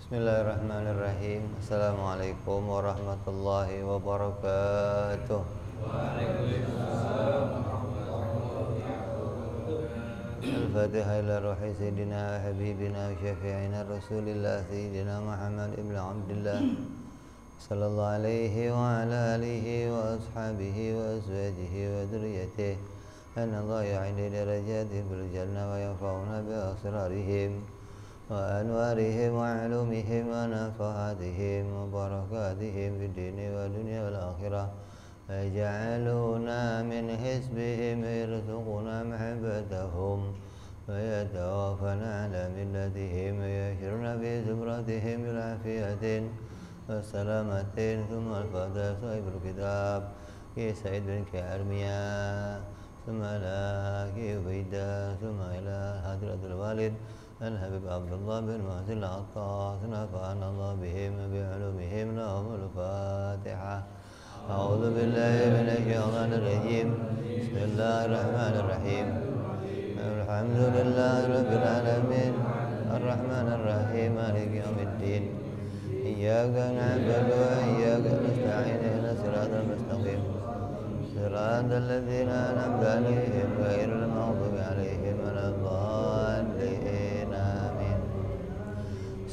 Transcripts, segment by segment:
Bismillahirrahmanirrahim. Assalamualaikum warahmatullahi wabarakatuh. Al-Fatihah ila ruhi Sayyidina wa Habibina wa Syafi'ina Rasulillah Sayyidina Muhammad ibn Abdullah sallallahu alaihi wa ala alihi wa ashabihi wa azwajihi wa dhurriyyatihi an Allah ya'ini darajatihim bil jannah wa yanfa'una bi asrarihim wa anwarihim wa ulumihim wa nafahatihim wa barakatihim fid dini wa dunya wal akhirah wa yaj'aluna min hizbihim yarzuquna mahabbatahum wa yatawafana ala millatihim wa yashiruna bi zumratihim bil afiyatin wa salamatin thumma al-fadha sahibul kitab Ki Said bin Ki Armiya thumma la Ki Ubaida thumma ila hadratul walid الحبيب عبد الله بن محسن العطاس نفعنا الله بهم بعلومهم لهم الفاتحة أعوذ بالله من الشيطان الرجيم بسم الله الرحمن الرحيم الحمد لله رب العالمين الرحمن الرحيم مالك يوم الدين إياك نعبد وإياك نستعين اهدنا الصراط المستقيم صراط الذين أنعمت عليهم غير المغضوب عليهم ولا الضالين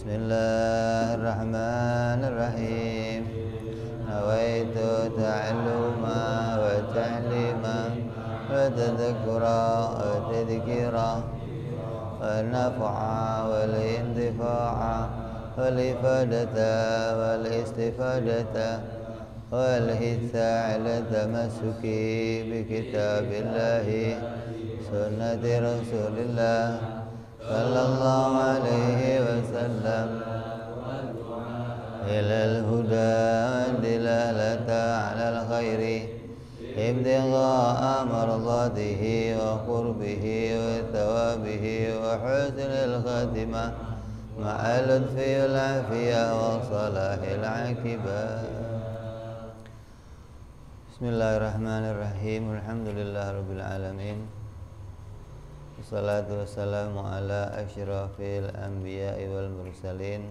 Bismillahirrahmanirrahim. Nawaitu ta'alluma wa ta'lima wa tadhakkura wa tadhkira wa naf'a wal intifa'a wal ifadata wal istifadata wal hitha ala tamassuki bi kitabillahi sunnati rasulillah sallallahu alaihi wasallam ilal huda dilalata alal khairi ibtigha'a mardatihi wa qurbihi wa thawabihi wa husnil khatimah ma'al lutfi wal afiyah wa salahil aqibah. Bismillahirrahmanirrahim. Alhamdulillahirabbil alamin. Wassalatu wassalamu ala asyrafil anbiya'i wal mursalin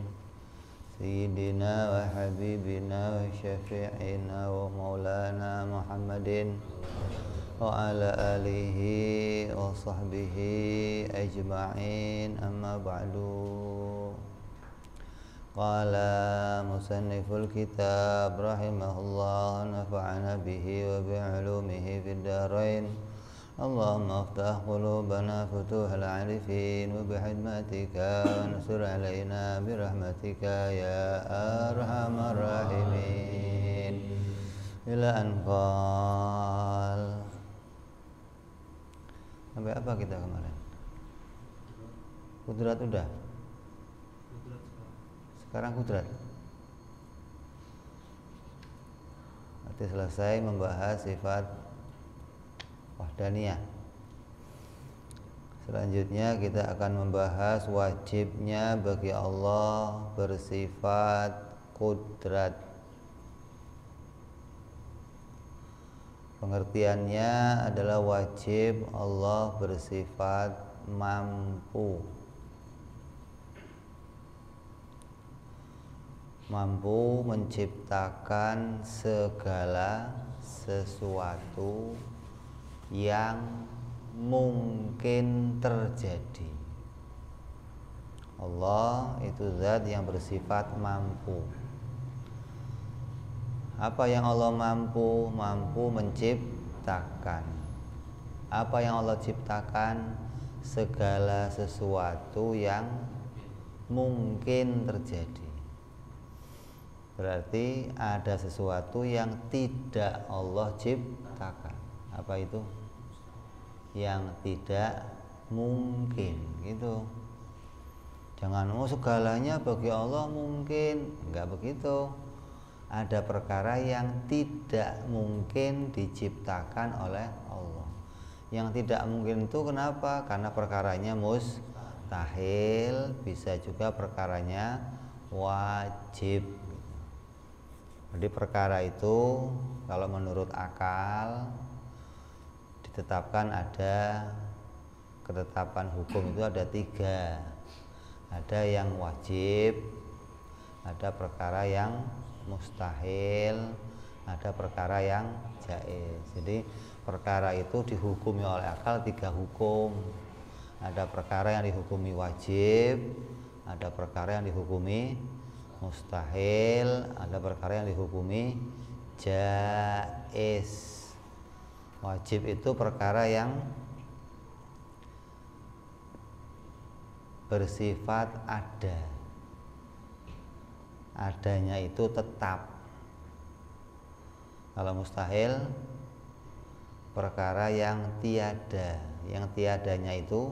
Sayyidina wa habibina wa syafi'ina wa maulana Muhammadin wa ala alihi wa sahbihi ajma'in amma ba'du. Qala musanniful kitab rahimahullah nafa'ana bihi wa bi'ulumihi fid darain. Allahumma aftah qulubana futuhal arifin wa bihidmatika wa ansur alaina birahmatika ya arhamar rahimin. Ila anqal. Sampai apa kita kemarin? Kudrat udah? Sekarang kudrat. Berarti selesai membahas sifat wahdaniyah. Selanjutnya kita akan membahas wajibnya bagi Allah bersifat kudrat. Pengertiannya adalah wajib Allah bersifat mampu. Mampu menciptakan segala sesuatu yang mungkin terjadi. Allah itu zat yang bersifat mampu. Apa yang Allah mampu? Mampu menciptakan. Apa yang Allah ciptakan? Segala sesuatu yang mungkin terjadi. Berarti ada sesuatu yang tidak Allah ciptakan. Apa itu? Yang tidak mungkin gitu. Jangan segalanya bagi Allah mungkin. Enggak begitu. Ada perkara yang tidak mungkin diciptakan oleh Allah. Yang tidak mungkin itu kenapa? Karena perkaranya mustahil. Bisa juga perkaranya wajib. Jadi perkara itu kalau menurut akal ditetapkan ada ketetapan hukum itu ada 3. Ada yang wajib, ada perkara yang mustahil, ada perkara yang jaiz. Jadi perkara itu dihukumi oleh akal 3 hukum. Ada perkara yang dihukumi wajib, ada perkara yang dihukumi mustahil, ada perkara yang dihukumi jaiz. Wajib itu perkara yang bersifat adanya itu tetap. Kalau mustahil perkara yang tiada, yang tiadanya itu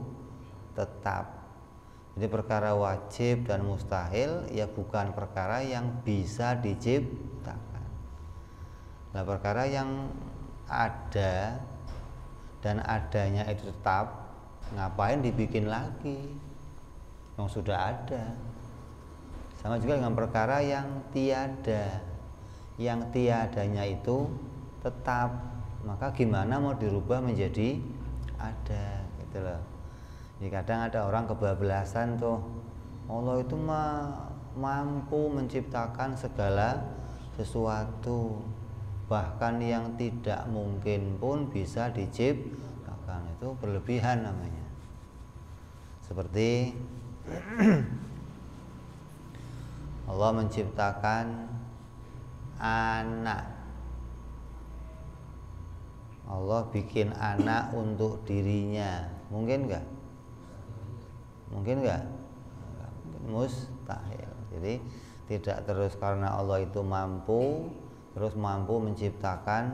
tetap. Jadi perkara wajib dan mustahil ya bukan perkara yang bisa diciptakan. Nah, perkara yang ada dan adanya itu tetap, ngapain dibikin lagi yang sudah ada. Sama juga dengan perkara yang tiada, yang tiadanya itu tetap, maka gimana mau dirubah menjadi ada, gitu loh. Jadi kadang ada orang kebablasan tuh, Allah itu mampu menciptakan segala sesuatu, bahkan yang tidak mungkin pun bisa diciptakan. Itu berlebihan namanya. Seperti Allah menciptakan anak, Allah bikin anak untuk dirinya, mungkin nggak? Mungkin nggak? Mustahil. Jadi tidak terus karena Allah itu mampu, terus mampu menciptakan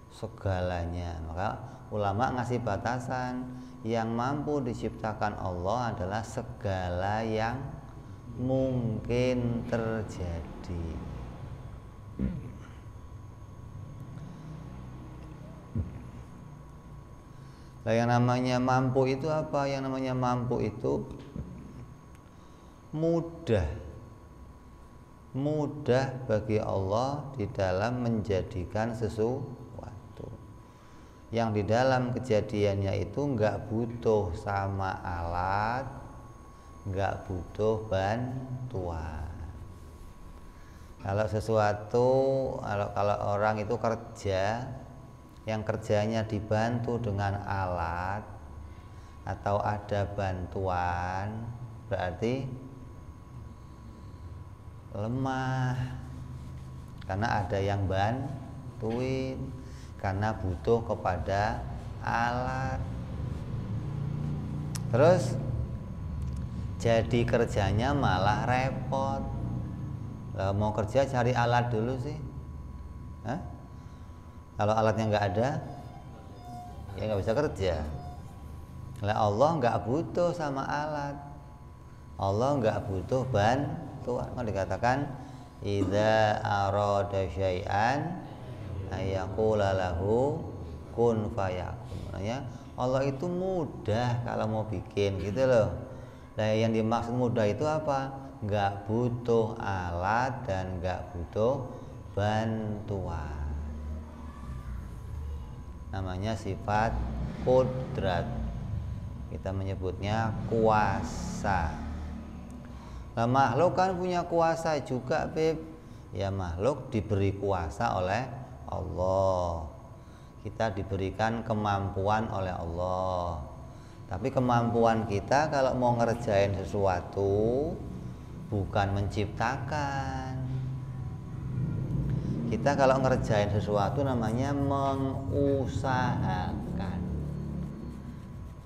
segalanya. Maka ulama ngasih batasan, yang mampu diciptakan Allah adalah segala yang mungkin terjadi. Nah, yang namanya mampu itu apa? Yang namanya mampu itu mudah bagi Allah di dalam menjadikan sesuatu. Yang di dalam kejadiannya itu enggak butuh sama alat, enggak butuh bantuan. Kalau sesuatu, kalau orang itu kerja, yang kerjanya dibantu dengan alat atau ada bantuan, berarti lemah, karena ada yang bantuin, karena butuh kepada alat. Terus jadi kerjanya malah repot. Lah, mau kerja cari alat dulu sih. Hah? Kalau alatnya nggak ada, ya nggak bisa kerja. Lah, Allah nggak butuh sama alat, Allah nggak butuh bantuan. Mau dikatakan idza arada syai'an ayaqula lahu kun fayakun. Maknanya Allah itu mudah kalau mau bikin, gitu loh. Nah, yang dimaksud mudah itu apa? Nggak butuh alat dan nggak butuh bantuan. Namanya sifat qudrat, kita menyebutnya kuasa. Nah, makhluk kan punya kuasa juga, Beb. Ya, makhluk diberi kuasa oleh Allah, kita diberikan kemampuan oleh Allah. Tapi kemampuan kita kalau mau ngerjain sesuatu bukan menciptakan. Kita kalau ngerjain sesuatu namanya mengusahakan.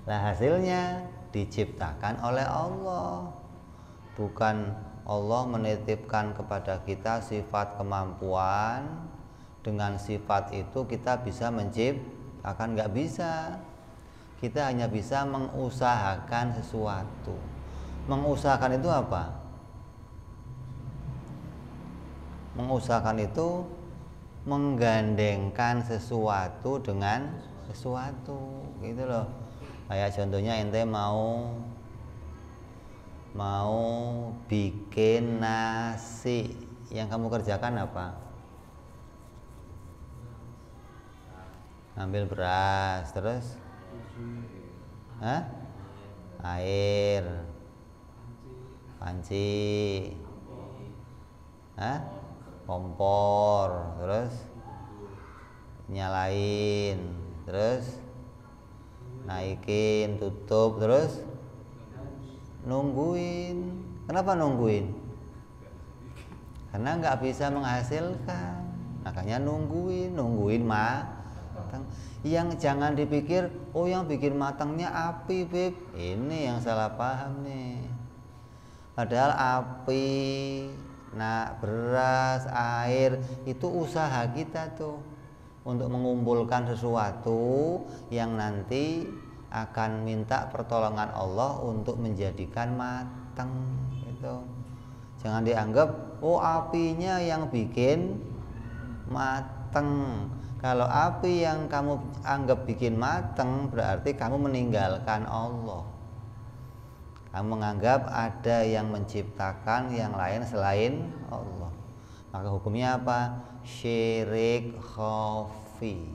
Nah, hasilnya diciptakan oleh Allah. Bukan Allah menitipkan kepada kita sifat kemampuan, dengan sifat itu kita bisa menciptakan, nggak bisa. Kita hanya bisa mengusahakan sesuatu. Mengusahakan itu apa? Mengusahakan itu menggandengkan sesuatu dengan sesuatu, gitu loh. Kayak contohnya ente mau bikin nasi, yang kamu kerjakan apa? Ambil beras, terus air, panci, Hah? Kompor, terus nyalain, terus naikin, tutup, terus nungguin. Kenapa nungguin? Karena nggak bisa menghasilkan, makanya nungguin matang. Yang jangan dipikir, oh yang bikin matangnya api, Beb. Ini yang salah paham nih. Padahal api, beras, air itu usaha kita tuh untuk mengumpulkan sesuatu yang nanti akan minta pertolongan Allah untuk menjadikan matang gitu. Jangan dianggap oh apinya yang bikin matang. Kalau api yang kamu anggap bikin matang, berarti kamu meninggalkan Allah. Kamu menganggap ada yang menciptakan yang lain selain Allah. Maka hukumnya apa? Syirik khafi.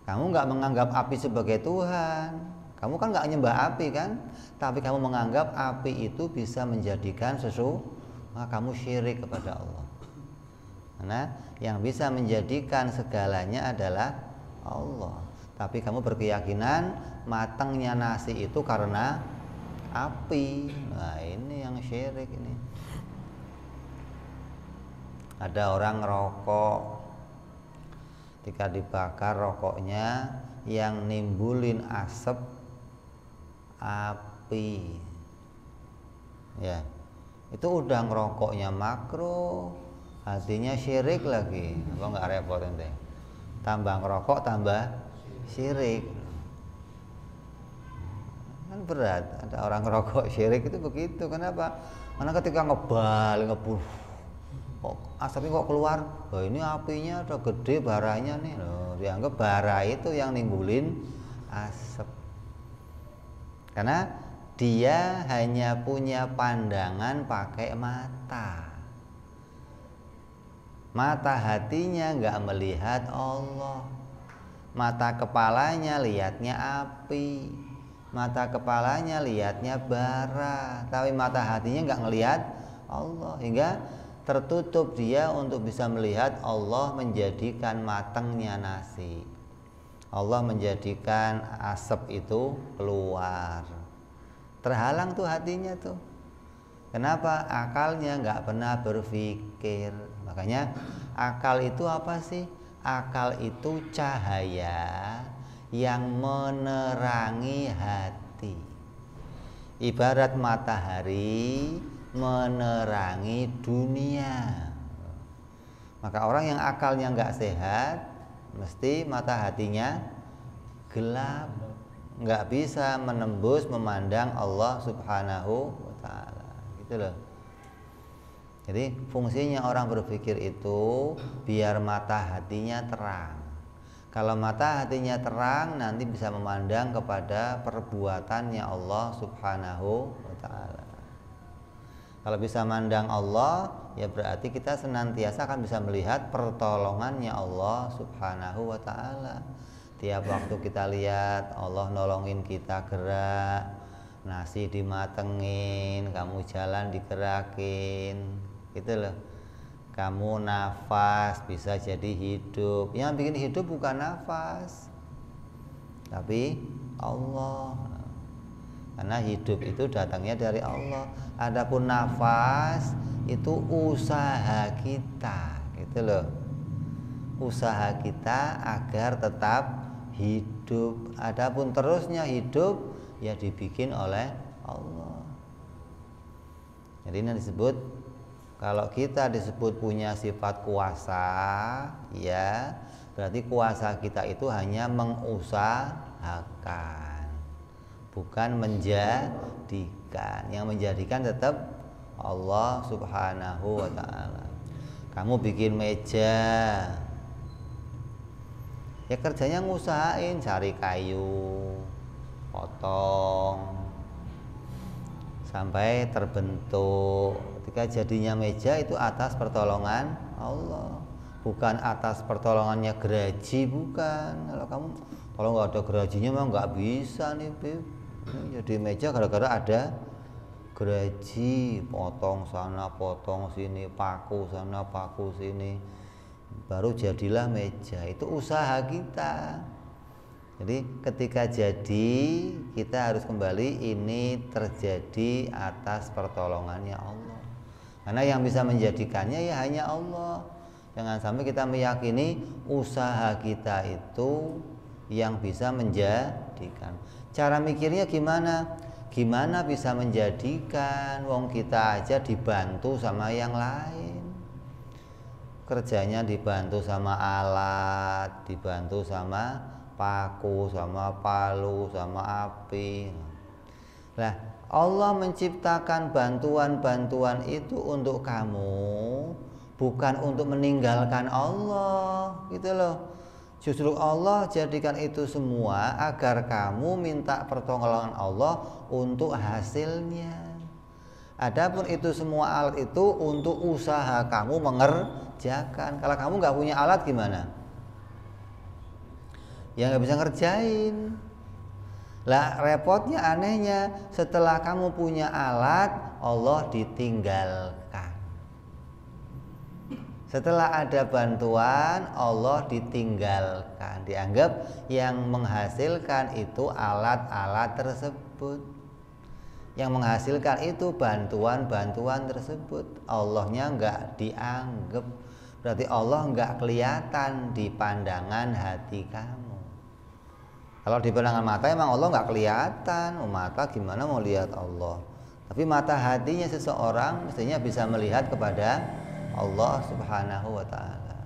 Kamu nggak menganggap api sebagai Tuhan. Kamu kan nggak nyembah api kan? Tapi kamu menganggap api itu bisa menjadikan sesuatu, maka kamu syirik kepada Allah. Karena yang bisa menjadikan segalanya adalah Allah. Tapi kamu berkeyakinan matangnya nasi itu karena api. Nah ini yang syirik ini. Ada orang rokok, ketika dibakar rokoknya yang nimbulin asap api, ya itu udah ngerokoknya makruh, hatinya syirik lagi. Apa nggak repot ente? Tambah ngerokok tambah syirik, kan berat. Ada orang ngerokok syirik itu begitu. Kenapa? Karena ketika ngebul kok asapnya kok keluar, oh ini apinya udah gede baranya nih. Loh, dianggap bara itu yang nimbulin asap. Karena dia hanya punya pandangan pakai mata. Mata hatinya nggak melihat Allah. Mata kepalanya lihatnya api. Mata kepalanya lihatnya bara. Tapi mata hatinya nggak ngelihat Allah. Hingga tertutup dia untuk bisa melihat Allah menjadikan matangnya nasi. Allah menjadikan asap itu keluar. Terhalang tuh hatinya tuh. Kenapa? Akalnya nggak pernah berpikir. Makanya akal itu apa sih? Akal itu cahaya yang menerangi hati. Ibarat matahari menerangi dunia. Maka orang yang akalnya nggak sehat, mesti mata hatinya gelap, nggak bisa menembus memandang Allah Subhanahu wa Ta'ala. Gitu loh. Jadi fungsinya orang berpikir itu biar mata hatinya terang. Kalau mata hatinya terang, nanti bisa memandang kepada perbuatannya Allah Subhanahu wa Ta'ala. Kalau bisa mandang Allah, ya berarti kita senantiasa akan bisa melihat pertolongannya Allah Subhanahu wa Ta'ala. Tiap waktu kita lihat Allah nolongin kita gerak, nasi dimatengin, kamu jalan digerakin, gitu loh. Kamu nafas bisa jadi hidup. Yang bikin hidup bukan nafas, tapi Allah. Karena hidup itu datangnya dari Allah. Adapun nafas itu usaha kita, gitu loh. Usaha kita agar tetap hidup. Adapun terusnya hidup ya dibikin oleh Allah. Jadi ini disebut, kalau kita disebut punya sifat kuasa, ya berarti kuasa kita itu hanya mengusahakan, bukan menjadikan. Yang menjadikan tetap Allah Subhanahu wa Ta'ala. Kamu bikin meja, ya kerjanya ngusahain, cari kayu, potong sampai terbentuk. Ketika jadinya meja itu atas pertolongan Allah, bukan atas pertolongannya geraji, bukan. Kalau kamu kalau nggak ada gerajinya mah nggak bisa nih, Beb. Jadi meja gara-gara ada Geraji, potong sana, potong sini, paku sana, paku sini, baru jadilah meja. Itu usaha kita. Jadi ketika jadi, kita harus kembali ini terjadi atas pertolongannya Allah. Karena yang bisa menjadikannya ya hanya Allah. Jangan sampai kita meyakini usaha kita itu yang bisa menjadikan. Cara mikirnya gimana? Gimana bisa menjadikan? Wong kita aja dibantu sama yang lain. Kerjanya dibantu sama alat, dibantu sama paku, sama palu, sama api. Nah, Allah menciptakan bantuan-bantuan itu untuk kamu, bukan untuk meninggalkan Allah, gitu loh. Justru Allah jadikan itu semua agar kamu minta pertolongan Allah untuk hasilnya. Adapun itu semua alat itu untuk usaha kamu mengerjakan. Kalau kamu nggak punya alat gimana? Ya nggak bisa ngerjain. Lah repotnya, anehnya, setelah kamu punya alat, Allah ditinggalkan. Setelah ada bantuan, Allah ditinggalkan. Dianggap yang menghasilkan itu alat-alat tersebut. Yang menghasilkan itu bantuan-bantuan tersebut. Allahnya nggak dianggap. Berarti Allah nggak kelihatan di pandangan hati kamu. Kalau di pandangan mata emang Allah nggak kelihatan. Mata gimana mau lihat Allah? Tapi mata hatinya seseorang mestinya bisa melihat kepada Allah Subhanahu wa ta'ala.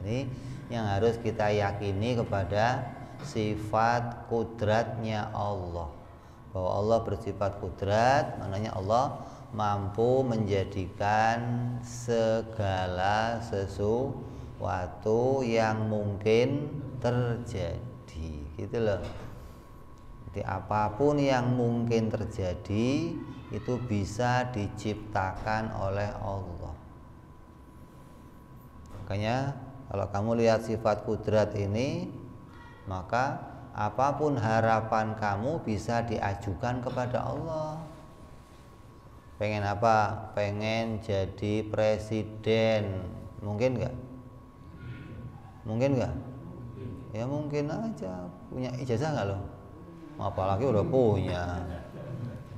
Ini yang harus kita yakini kepada sifat kudratnya Allah. Bahwa Allah bersifat kudrat, maknanya Allah mampu menjadikan segala sesuatu yang mungkin terjadi. Gitu loh. Jadi apapun yang mungkin terjadi itu bisa diciptakan oleh Allah. Makanya kalau kamu lihat sifat kudrat ini, maka apapun harapan kamu bisa diajukan kepada Allah. Pengen apa? Pengen jadi presiden. Mungkin nggak? Mungkin nggak? Ya mungkin aja. Punya ijazah nggak lo? Apalagi udah punya.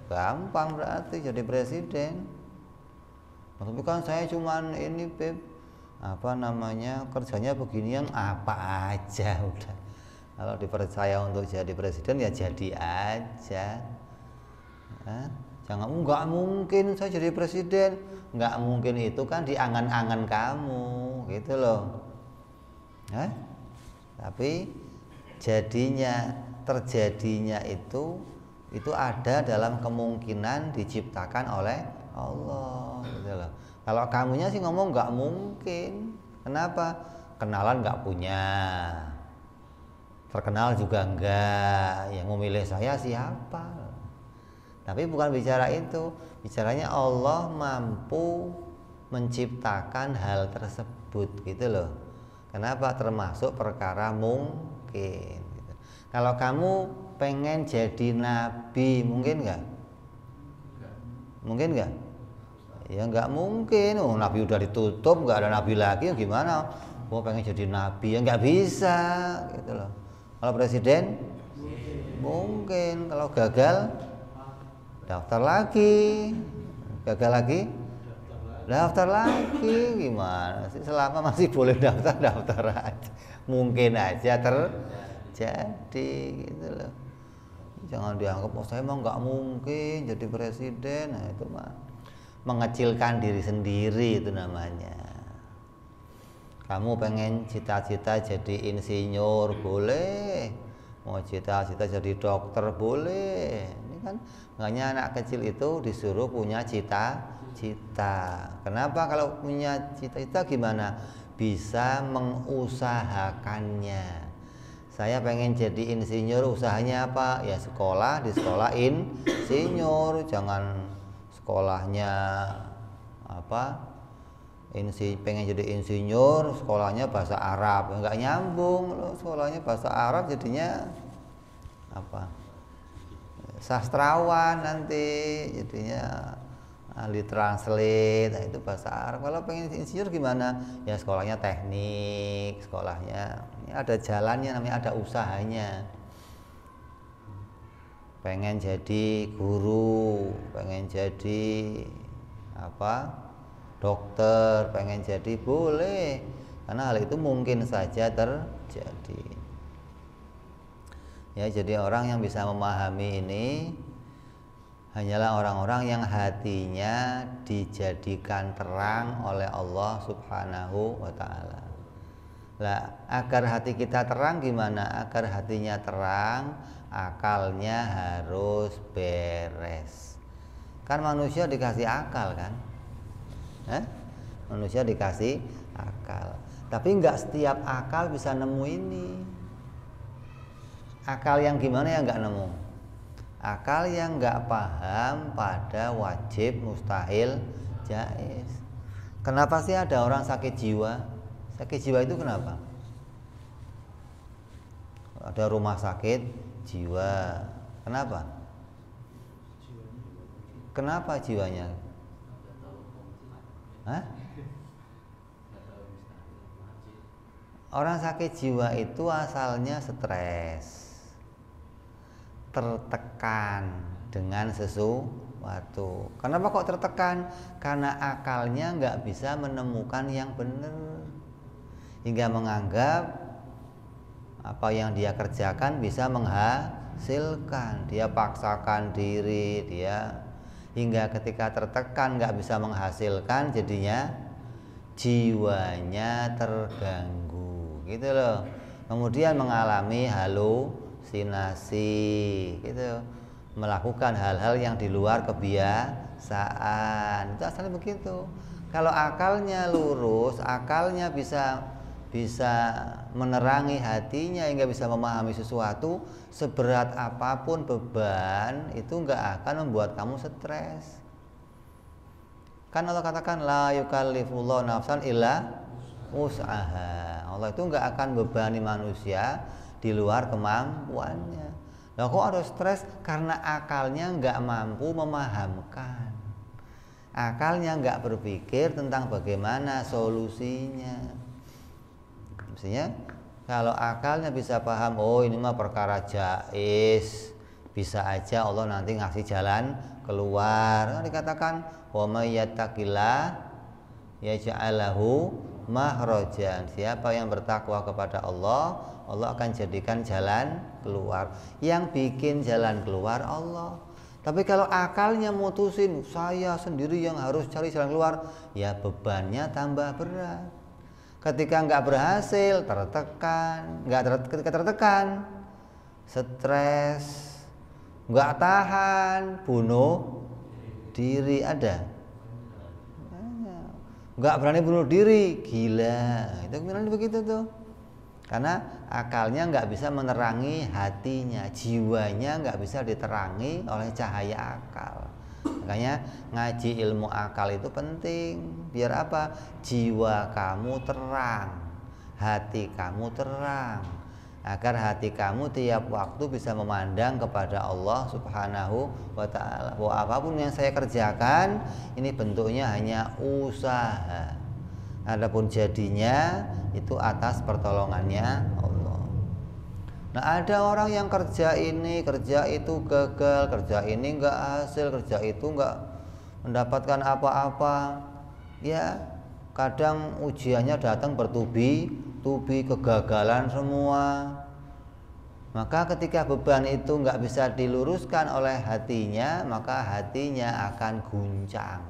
Gampang berarti jadi presiden. Tapi kan saya cuman ini Beb, apa namanya, kerjanya beginian, apa aja udah. Kalau dipercaya untuk jadi presiden ya jadi aja. Jangan nggak mungkin saya jadi presiden. Nggak mungkin itu kan di angan-angan kamu, gitu loh. Tapi terjadinya itu ada dalam kemungkinan diciptakan oleh Allah, gitu loh. Kalau kamunya sih ngomong nggak mungkin. Kenapa? Kenalan nggak punya, terkenal juga enggak, yang memilih saya siapa? Tapi bukan bicara itu, bicaranya Allah mampu menciptakan hal tersebut, gitu loh. Kenapa? Termasuk perkara mungkin. Gitu. Kalau kamu pengen jadi nabi, mungkin nggak? Mungkin nggak? Ya nggak mungkin. Nabi udah ditutup, nggak ada nabi lagi, gimana? Mau pengen jadi nabi ya nggak bisa, gitu loh. Kalau presiden mungkin. Kalau gagal daftar lagi, gagal lagi daftar lagi. Gimana sih? Selama masih boleh daftar aja. Mungkin aja terjadi, gitu loh. Jangan dianggap saya emang nggak mungkin jadi presiden. Nah itu mah mengecilkan diri sendiri, itu namanya. Kamu pengen cita-cita jadi insinyur, boleh. Mau cita-cita jadi dokter, boleh. Ini kan makanya anak kecil itu disuruh punya cita-cita. Kenapa? Kalau punya cita-cita gimana? Bisa mengusahakannya. Saya pengen jadi insinyur, usahanya apa? Ya sekolah, di sekolah insinyur. Jangan sekolahnya apa? Pengen jadi insinyur, sekolahnya bahasa Arab, nggak nyambung loh. Sekolahnya bahasa Arab jadinya apa? sastrawan nanti, jadinya ahli translate, nah itu bahasa Arab. Kalau pengen insinyur gimana? Ya sekolahnya teknik, sekolahnya ini ada jalannya, namanya ada usahanya. Pengen jadi guru, pengen jadi apa? Dokter, pengen jadi boleh, karena hal itu mungkin saja terjadi. Ya, jadi orang yang bisa memahami ini hanyalah orang-orang yang hatinya dijadikan terang oleh Allah Subhanahu wa ta'ala. Lah, agar hati kita terang gimana? Agar hatinya terang, akalnya harus beres. Kan manusia dikasih akal kan? Manusia dikasih akal. Tapi enggak setiap akal bisa nemu ini. Akal yang gimana yang enggak nemu? Akal yang enggak paham pada wajib, mustahil, jaiz. Kenapa sih ada orang sakit jiwa? Sakit jiwa itu kenapa? Ada rumah sakit jiwa. Kenapa? Kenapa jiwanya? Orang sakit jiwa itu asalnya stres, tertekan dengan sesuatu. Kenapa kok tertekan? Karena akalnya nggak bisa menemukan yang benar, hingga menganggap apa yang dia kerjakan bisa menghasilkan. Dia paksakan diri, dia hingga ketika tertekan nggak bisa menghasilkan, jadinya jiwanya terganggu, gitu loh. Kemudian mengalami halusinasi, gitu, melakukan hal-hal yang di luar kebiasaan. Itu asalnya begitu. Kalau akalnya lurus, akalnya bisa menerangi hatinya hingga bisa memahami sesuatu, seberat apapun beban itu nggak akan membuat kamu stres. Kan Allah katakan la yukallifullahu nafsan illa wus'aha. Allah itu nggak akan bebani manusia di luar kemampuannya. Nah, kok ada stres? Karena akalnya nggak mampu memahamkan. Akalnya nggak berpikir tentang bagaimana solusinya. Maksudnya kalau akalnya bisa paham, oh ini mah perkara jaiz, bisa aja Allah nanti ngasih jalan keluar. Nah, dikatakan wa may yattaqillah yaj'al lahu makhrajan. Siapa yang bertakwa kepada Allah, Allah akan jadikan jalan keluar. Yang bikin jalan keluar Allah. Tapi kalau akalnya mutusin saya sendiri yang harus cari jalan keluar, ya bebannya tambah berat. Ketika nggak berhasil, tertekan, ketika tertekan, stres, nggak tahan, bunuh diri. Ada? Nggak berani bunuh diri, gila. Itu kemudian begitu tuh. Karena akalnya nggak bisa menerangi hatinya, jiwanya nggak bisa diterangi oleh cahaya akal. Makanya ngaji ilmu akal itu penting. Biar apa? Jiwa kamu terang, hati kamu terang, agar hati kamu tiap waktu bisa memandang kepada Allah Subhanahu wa ta'ala, bahwa apapun yang saya kerjakan ini bentuknya hanya usaha, adapun jadinya itu atas pertolongannya Allah. Nah, ada orang yang kerja ini, kerja itu gagal, kerja ini enggak hasil, kerja itu enggak mendapatkan apa-apa. Ya, kadang ujiannya datang bertubi-tubi, kegagalan semua. Maka ketika beban itu enggak bisa diluruskan oleh hatinya, maka hatinya akan guncang.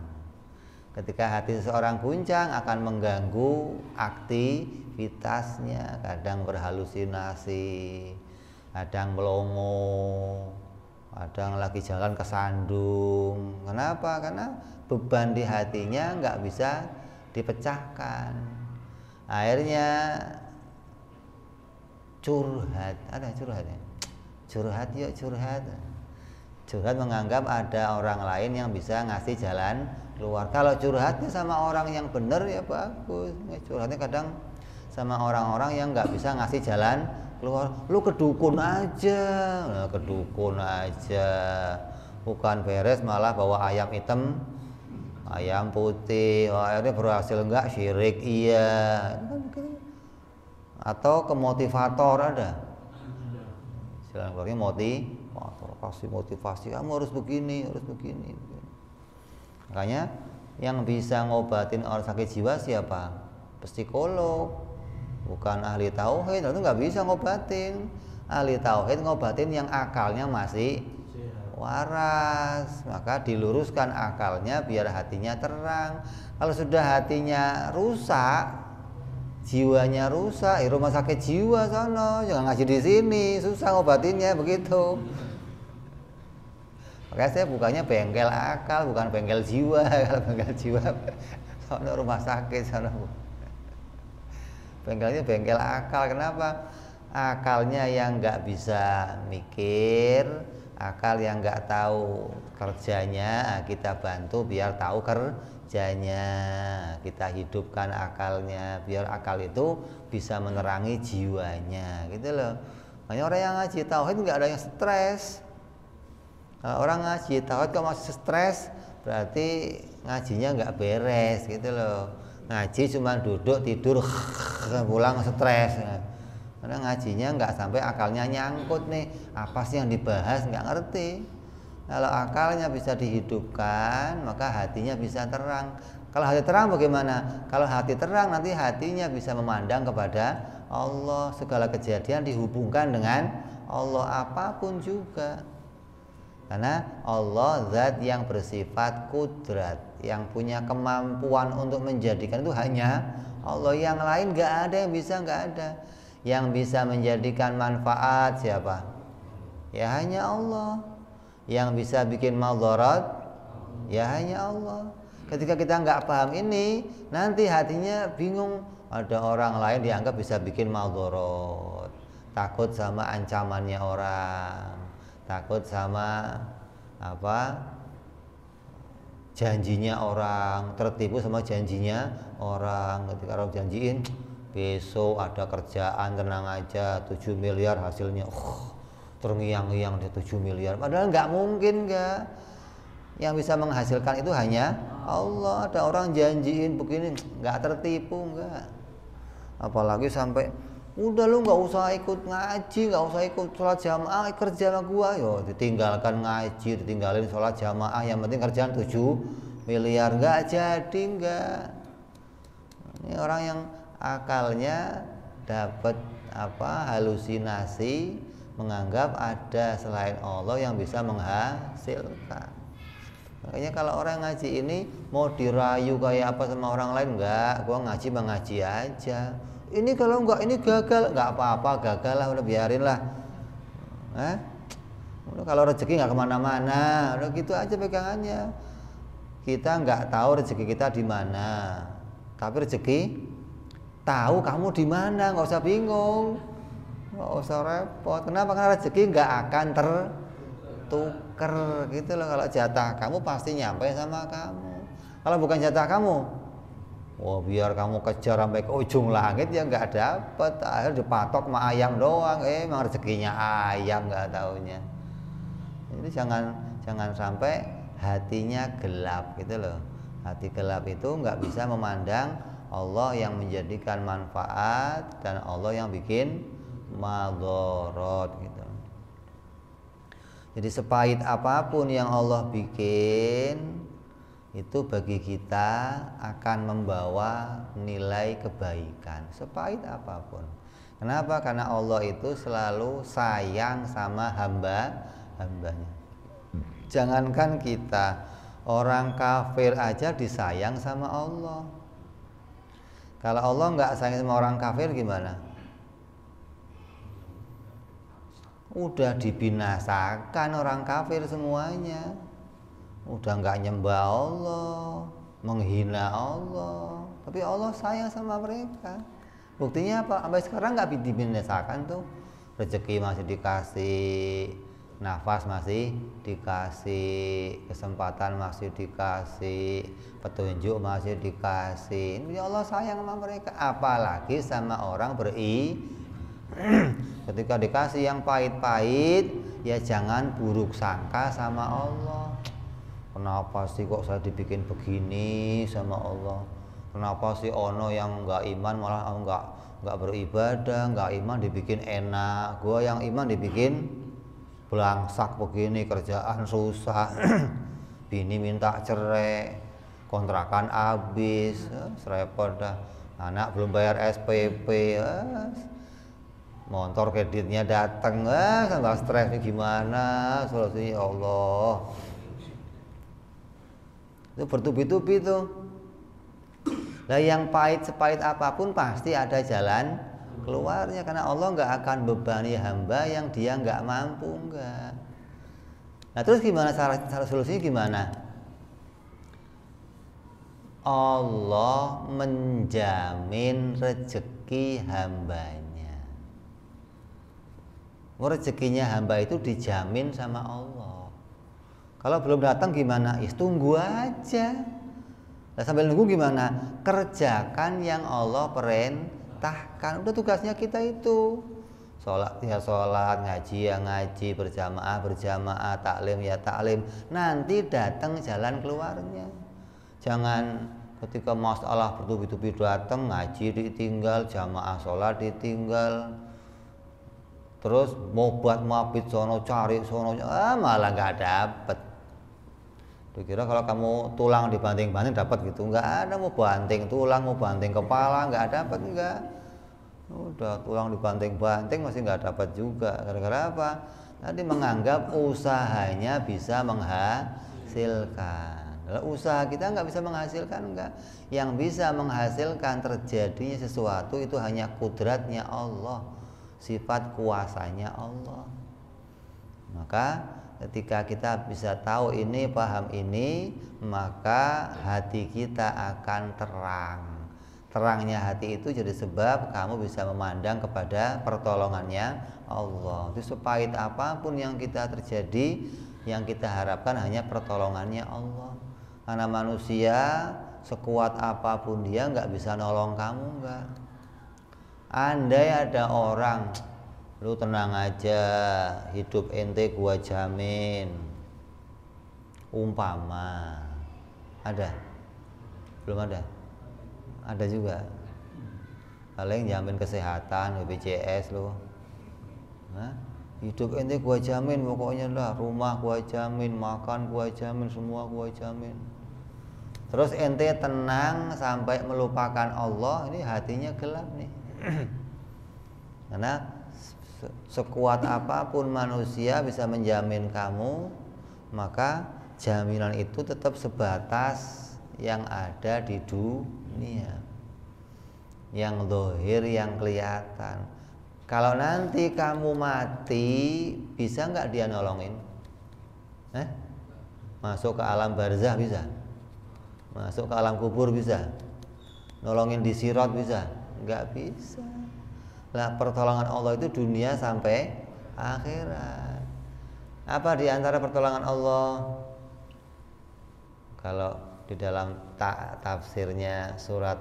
Ketika hati seseorang guncang akan mengganggu aktivitasnya, kadang berhalusinasi, kadang melongo, kadang lagi jalan kesandung. Kenapa? Karena beban di hatinya nggak bisa dipecahkan. Akhirnya curhat. Ada curhatnya? Curhat yuk, curhat. Curhat menganggap ada orang lain yang bisa ngasih jalan keluar. Kalau curhatnya sama orang yang benar ya bagus. Curhatnya kadang sama orang-orang yang nggak bisa ngasih jalan keluar, lu ke dukun aja. Nah, ke dukun aja. Bukan beres malah bawa ayam hitam, ayam putih. Oh, akhirnya berhasil enggak? Syirik iya. Atau ke motivator ada. Jalan keluarnya motivator, kasih motivasi, kamu harus begini, harus begini. Makanya yang bisa ngobatin orang sakit jiwa siapa? Psikolog, bukan ahli tauhid. Itu nggak bisa ngobatin. Ahli tauhid ngobatin yang akalnya masih waras, maka diluruskan akalnya biar hatinya terang. Kalau sudah hatinya rusak, jiwanya rusak, rumah sakit jiwa sono, jangan ngaji di sini, susah ngobatinnya begitu. Makanya saya bukannya bengkel akal, bukan bengkel jiwa. Kalau bengkel jiwa sono rumah sakit sono. Bengkelnya bengkel akal. Kenapa? Akalnya yang nggak bisa mikir, akal yang nggak tahu kerjanya, kita bantu biar tahu kerjanya, kita hidupkan akalnya biar akal itu bisa menerangi jiwanya, gitu loh. Makanya orang yang ngaji tauhid nggak ada yang stres. Kalau orang ngaji tauhid kalau masih stres, berarti ngajinya nggak beres, gitu loh. Ngaji cuma duduk tidur, pulang stres. Karena ngajinya nggak sampai akalnya nyangkut nih, apa sih yang dibahas nggak ngerti. Kalau akalnya bisa dihidupkan, maka hatinya bisa terang. Kalau hati terang bagaimana? Kalau hati terang nanti hatinya bisa memandang kepada Allah. Segala kejadian dihubungkan dengan Allah apapun juga. Karena Allah zat yang bersifat kudrat, yang punya kemampuan untuk menjadikan itu hanya Allah. Yang lain nggak ada yang bisa, nggak ada. Yang bisa menjadikan manfaat siapa? Ya hanya Allah. Yang bisa bikin madarat ya hanya Allah. Ketika kita nggak paham ini, nanti hatinya bingung. Ada orang lain dianggap bisa bikin madarat, takut sama ancamannya orang, takut sama janjinya orang, tertipu sama janjinya orang. Ketika orang janjiin besok ada kerjaan, tenang aja, 7 miliar hasilnya, terngiang-ngiang dia 7 miliar. Padahal nggak mungkin, nggak. Yang bisa menghasilkan itu hanya Allah. Ada orang janjiin begini, nggak tertipu, nggak. Apalagi sampai, udah lu nggak usah ikut ngaji, nggak usah ikut sholat jamaah, kerja sama gua. Yo, ditinggalkan ngaji, ditinggalin sholat jamaah, yang penting kerjaan 7 miliar. Nggak jadi, nggak. Ini orang yang akalnya dapat halusinasi, menganggap ada selain Allah yang bisa menghasilkan. Makanya kalau orang ngaji ini mau dirayu kayak apa sama orang lain, enggak, gua ngaji mengaji aja. Ini kalau enggak, ini gagal, enggak apa-apa, gagal lah, udah biarin lah. Udah, kalau rezeki nggak kemana-mana, udah gitu aja pegangannya. Kita nggak tahu rezeki kita di mana, tapi rezeki tahu kamu di mana, nggak usah bingung, nggak usah repot. Kenapa? Karena rezeki nggak akan tertuker, gitu loh. Kalau jatah kamu pasti nyampe sama kamu. Kalau bukan jatah kamu, biar kamu kejar sampai ke ujung langit ya nggak dapet. Akhirnya dipatok sama ayam doang. Emang rezekinya ayam, nggak taunya. Jadi jangan sampai hatinya gelap, gitu loh. Hati gelap itu nggak bisa memandang Allah yang menjadikan manfaat dan Allah yang bikin madharat, gitu. Jadi sepahit apapun yang Allah bikin, itu bagi kita akan membawa nilai kebaikan. Sepahit apapun. Kenapa? Karena Allah itu selalu sayang sama hambanya. Jangankan kita, orang kafir aja disayang sama Allah. Kalau Allah nggak sayang sama orang kafir gimana? Udah dibinasakan orang kafir semuanya. Udah nggak nyembah Allah, menghina Allah. Tapi Allah sayang sama mereka. Buktinya apa? Sampai sekarang nggak dibinasakan tuh. Rezeki masih dikasih, nafas masih dikasih, kesempatan masih dikasih, petunjuk masih dikasih. Ini Allah sayang sama mereka. Apalagi sama orang beriman. Ketika dikasih yang pahit-pahit, ya jangan buruk sangka sama Allah. Kenapa sih kok saya dibikin begini sama Allah? Kenapa sih ono yang nggak iman malah nggak beribadah, nggak iman dibikin enak, gua yang iman dibikin belangsak begini, kerjaan susah, bini minta cerai, kontrakan habis, repot dah. Anak belum bayar SPP, motor kreditnya datang, nggak stres nih, gimana solusinya? Allah, itu bertubi-tubi tuh. Nah, yang pahit sepahit apapun pasti ada jalan keluarnya, karena Allah nggak akan bebani hamba yang dia nggak mampu, nggak. Nah, terus gimana cara solusinya gimana? Allah menjamin rezeki hambanya. Rezekinya hamba itu dijamin sama Allah. Kalau belum datang gimana? Ya tunggu aja. Nah, sambil nunggu gimana? Kerjakan yang Allah perintahkan. Udah tugasnya kita itu. Sholat ya sholat, ngaji ya ngaji, berjamaah, taklim ya taklim. Nanti datang jalan keluarnya. Jangan ketika masalah bertubi-tubi datang, ngaji ditinggal, jamaah sholat ditinggal, terus mau buat mabit sono cari sono, malah nggak dapet. Dikira kalau kamu tulang dibanting-banting dapat gitu, nggak ada. Mau banting tulang, mau banting kepala, nggak dapat, nggak. Udah tulang dibanting-banting masih nggak dapat juga. Gara-gara apa? Tadi menganggap usahanya bisa menghasilkan. Kalau usaha kita nggak bisa menghasilkan, enggak. Yang bisa menghasilkan terjadinya sesuatu itu hanya kudratnya Allah, sifat kuasanya Allah. Maka ketika kita bisa tahu ini, paham ini, maka hati kita akan terang. Terangnya hati itu jadi sebab kamu bisa memandang kepada pertolongannya Allah. Itu sepahit apapun yang kita terjadi, yang kita harapkan hanya pertolongannya Allah. Karena manusia sekuat apapun dia nggak bisa nolong kamu, nggak. Andai ada orang, lu tenang aja, hidup ente gua jamin. Umpama ada, belum ada, ada juga. Paling jamin kesehatan BPJS lu. Hidup ente gua jamin, pokoknya lah, rumah gua jamin, makan gua jamin, semua gua jamin. Terus ente tenang sampai melupakan Allah, ini hatinya gelap nih. Karena sekuat apapun manusia bisa menjamin kamu, maka jaminan itu tetap sebatas yang ada di dunia, yang zahir, yang kelihatan. Kalau nanti kamu mati, bisa nggak dia nolongin? Masuk ke alam barzah bisa? Masuk ke alam kubur bisa? Nolongin di sirat bisa? Nggak bisa. Nah, pertolongan Allah itu dunia sampai akhirat. Apa di antara pertolongan Allah? Kalau di dalam tafsirnya surat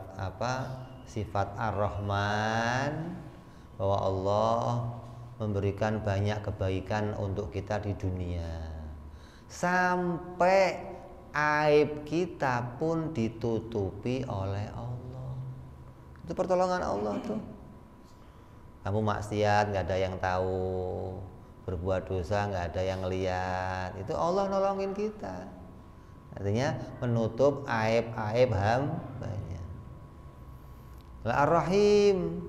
sifat Ar-Rahman, bahwa Allah memberikan banyak kebaikan untuk kita di dunia, sampai aib kita pun ditutupi oleh Allah. Itu pertolongan Allah tuh. Kamu maksiat nggak ada yang tahu, berbuat dosa nggak ada yang lihat, itu Allah nolongin kita. Artinya menutup aib-aib hambanya. Ar-Rahim,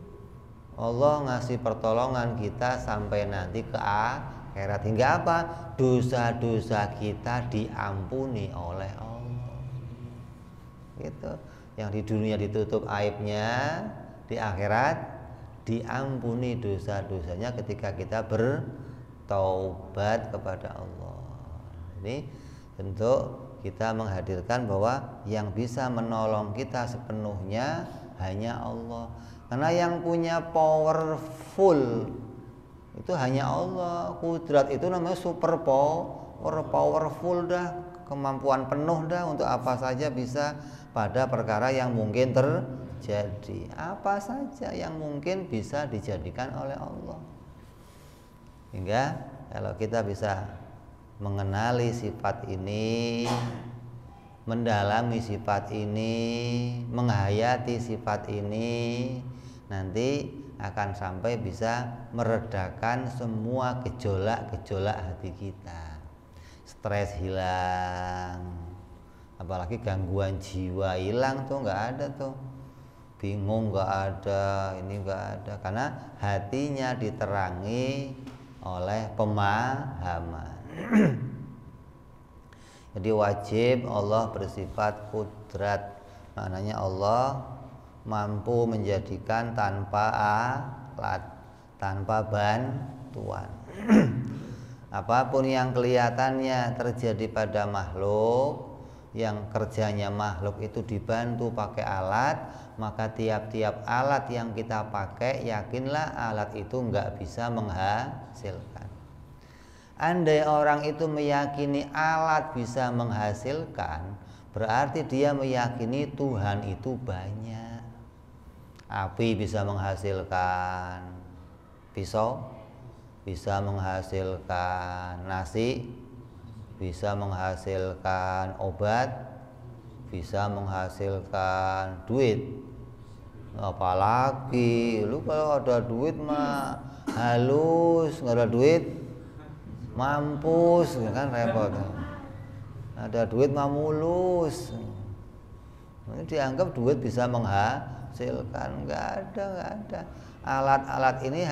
Allah ngasih pertolongan kita sampai nanti ke akhirat. Hingga apa? Dosa-dosa kita diampuni oleh Allah. Gitu. Yang di dunia ditutup aibnya, di akhirat diampuni dosa-dosanya ketika kita bertaubat kepada Allah. Ini tentu kita menghadirkan bahwa yang bisa menolong kita sepenuhnya hanya Allah. Karena yang punya powerful itu hanya Allah. Kudrat itu namanya super powerful dah, kemampuan penuh dah untuk apa saja bisa pada perkara yang mungkin terjadi. jadi. Apa saja yang mungkin bisa dijadikan oleh Allah. Hingga kalau kita bisa mengenali sifat ini, mendalami sifat ini, menghayati sifat ini, nanti akan sampai bisa meredakan semua gejolak-gejolak hati kita. Stres hilang, apalagi gangguan jiwa hilang tuh, nggak ada tuh. Bingung nggak ada, ini nggak ada, karena hatinya diterangi oleh pemahaman. Jadi wajib Allah bersifat kudrat, maknanya Allah mampu menjadikan tanpa alat, tanpa bantuan. Apapun yang kelihatannya terjadi pada makhluk, yang kerjanya makhluk itu dibantu pakai alat, maka tiap-tiap alat yang kita pakai, yakinlah alat itu nggak bisa menghasilkan. Andai orang itu meyakini alat bisa menghasilkan, berarti dia meyakini Tuhan itu banyak. Api bisa menghasilkan pisau, bisa menghasilkan nasi, bisa menghasilkan obat, bisa menghasilkan duit. Apalagi lu kalau ada duit mah halus, nggak ada duit mampus, kan repot. Ada duit mah mulus. Ini dianggap duit bisa menghasilkan, nggak ada. Alat-alat ini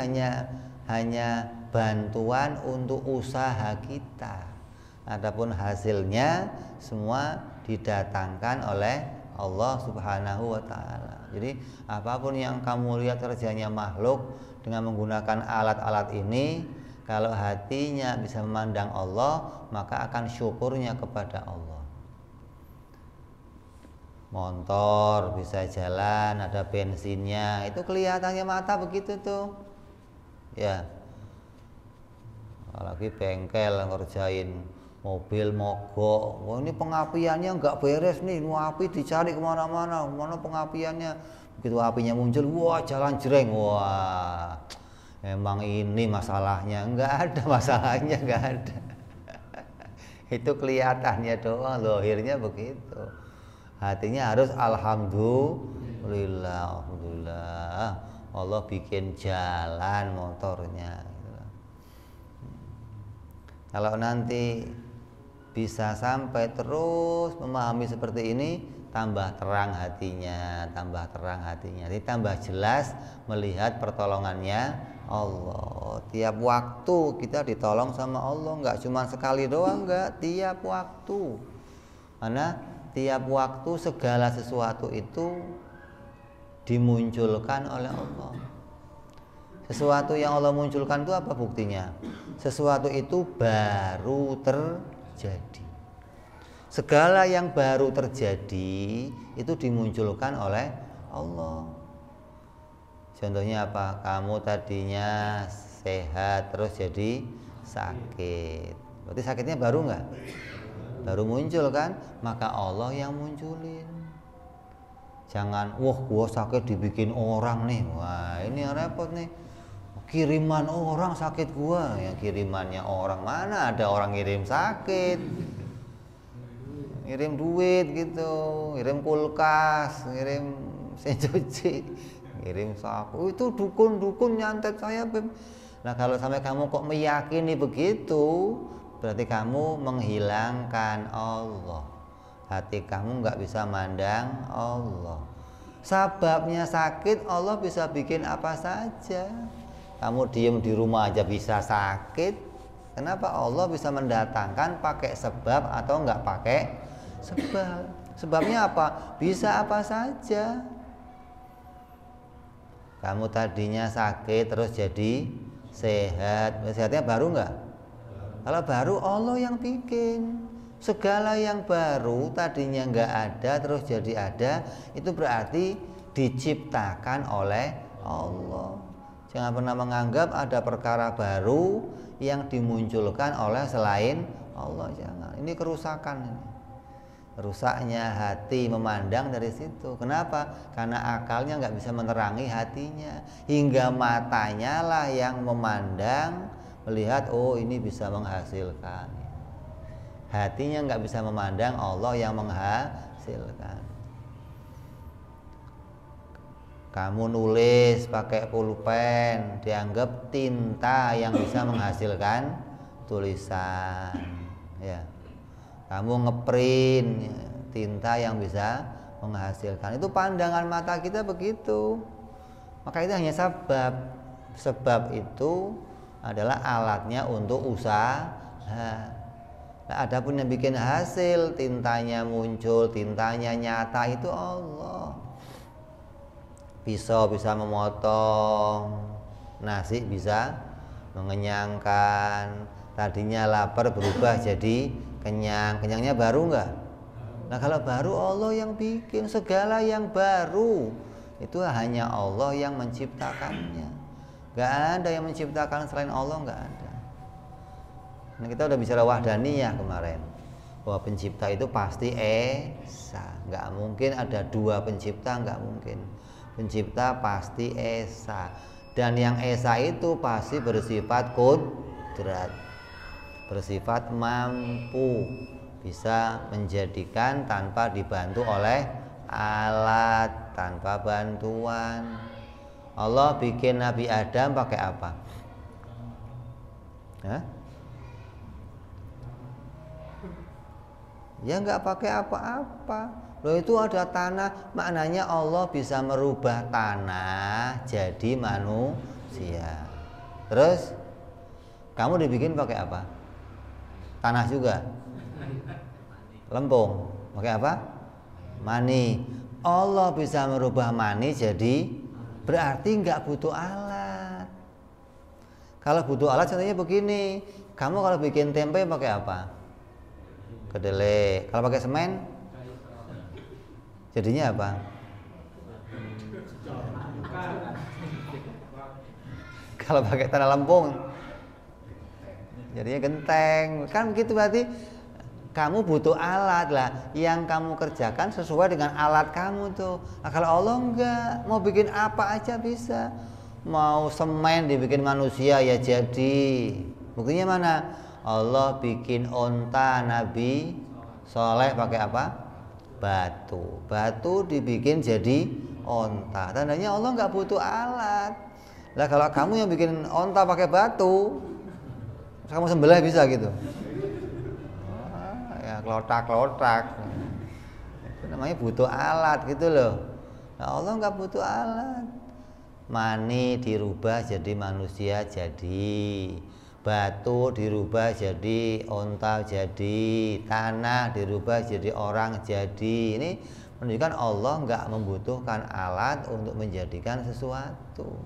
hanya bantuan untuk usaha kita. Adapun hasilnya semua didatangkan oleh Allah Subhanahu wa ta'ala. Jadi apapun yang kamu lihat kerjanya makhluk dengan menggunakan alat-alat ini, kalau hatinya bisa memandang Allah, maka akan syukurnya kepada Allah. Motor bisa jalan, ada bensinnya, itu kelihatannya mata begitu tuh. Ya. Apalagi bengkel ngerjain mobil mogok, wah ini pengapiannya nggak beres nih, mau api dicari kemana-mana, mana pengapiannya, begitu apinya muncul, wah jalan jreng, wah emang ini masalahnya, nggak ada masalahnya, nggak ada. Itu kelihatannya doang, lahirnya begitu. Hatinya harus alhamdulillah, alhamdulillah, Allah bikin jalan motornya. Kalau nanti bisa sampai terus memahami seperti ini, tambah terang hatinya, jadi tambah jelas melihat pertolongannya Allah. Tiap waktu kita ditolong sama Allah, nggak cuma sekali doang, nggak, tiap waktu. Karena tiap waktu segala sesuatu itu dimunculkan oleh Allah. Sesuatu yang Allah munculkan itu apa buktinya? Sesuatu itu baru terjadi. Segala yang baru terjadi itu dimunculkan oleh Allah. Contohnya apa? Kamu tadinya sehat terus jadi sakit. Berarti sakitnya baru nggak? Baru muncul kan? Maka Allah yang munculin. Jangan, wah gua sakit dibikin orang nih. Wah ini repot nih. Kiriman orang sakit gua, ya kirimannya orang, mana ada orang ngirim sakit, ngirim duit gitu, ngirim kulkas, ngirim mesin cuci, ngirim sapu, itu dukun nyantet saya. Nah kalau sampai kamu kok meyakini begitu, berarti kamu menghilangkan Allah, hati kamu nggak bisa mandang Allah. Sababnya sakit, Allah bisa bikin apa saja. Kamu diem di rumah aja bisa sakit. Kenapa Allah bisa mendatangkan pakai sebab atau nggak pakai sebab? Sebabnya apa? Bisa apa saja. Kamu tadinya sakit terus jadi sehat. Sehatnya baru nggak? Kalau baru Allah yang bikin. Segala yang baru tadinya nggak ada terus jadi ada, itu berarti diciptakan oleh Allah. Jangan pernah menganggap ada perkara baru yang dimunculkan oleh selain Allah. Jangan. Ini kerusakan. rusaknya hati memandang dari situ. Kenapa? Karena akalnya nggak bisa menerangi hatinya, hingga matanya lah yang memandang, melihat oh ini bisa menghasilkan. Hatinya nggak bisa memandang Allah yang menghasilkan. Kamu nulis pakai pulpen, dianggap tinta yang bisa menghasilkan tulisan, ya. Kamu ngeprint, tinta yang bisa menghasilkan. Itu pandangan mata kita begitu. Maka itu hanya sebab. Sebab itu adalah alatnya untuk usaha. Nah, adapun yang bikin hasil, tintanya muncul, tintanya nyata, itu Allah. Pisau bisa memotong, nasi bisa mengenyangkan. Tadinya lapar berubah jadi kenyang. Kenyangnya baru enggak? Nah kalau baru Allah yang bikin. Segala yang baru itu hanya Allah yang menciptakannya. Enggak ada yang menciptakan selain Allah, enggak ada. Nah kita udah bicara wahdaniyah kemarin, bahwa pencipta itu pasti esa. Enggak mungkin ada dua pencipta, enggak mungkin. Pencipta pasti esa. Dan yang esa itu pasti bersifat kudrat, bersifat mampu, bisa menjadikan tanpa dibantu oleh alat, tanpa bantuan. Allah bikin Nabi Adam pakai apa? Hah? Ya nggak pakai apa-apa. Loh itu ada tanah, maknanya Allah bisa merubah tanah jadi manusia. Terus kamu dibikin pakai apa? Tanah juga. Lempung. Pakai apa? Mani. Allah bisa merubah mani jadi, berarti nggak butuh alat. Kalau butuh alat contohnya begini. Kamu kalau bikin tempe pakai apa? Kedelai. Kalau pakai semen jadinya apa? Kalau pakai tanah lempung jadinya genteng. Kan begitu, berarti kamu butuh alat lah. Yang kamu kerjakan sesuai dengan alat kamu tuh. Nah, kalau Allah enggak, mau bikin apa aja bisa. Mau semen dibikin manusia ya jadi. Buktinya mana? Allah bikin onta Nabi Soleh pakai apa? Batu. Batu dibikin jadi onta. Tandanya Allah nggak butuh alat. Lah kalau kamu yang bikin onta pakai batu, kamu sembelih bisa gitu? Ya kelotak-kelotak. Itu namanya butuh alat gitu loh. Nah, Allah nggak butuh alat. Mani dirubah jadi manusia jadi. Batu dirubah jadi onta jadi, tanah dirubah jadi orang jadi. Ini menunjukkan Allah nggak membutuhkan alat untuk menjadikan sesuatu.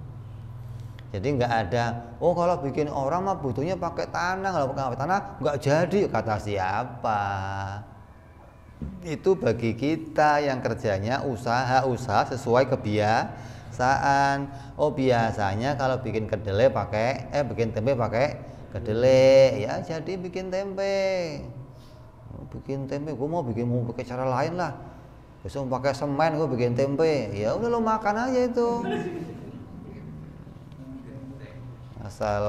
Jadi nggak ada, oh kalau bikin orang mah butuhnya pakai tanah, kalau pakai tanah nggak jadi. Kata siapa? Itu bagi kita yang kerjanya usaha-usaha sesuai kebiasaan. Oh biasanya kalau bikin kedelai pakai bikin tempe pakai kedelai, ya jadi bikin tempe. Bikin tempe, gue mau pakai cara lain lah. Besok mau pakai semen, gue bikin tempe. Ya udah lo makan aja itu. Asal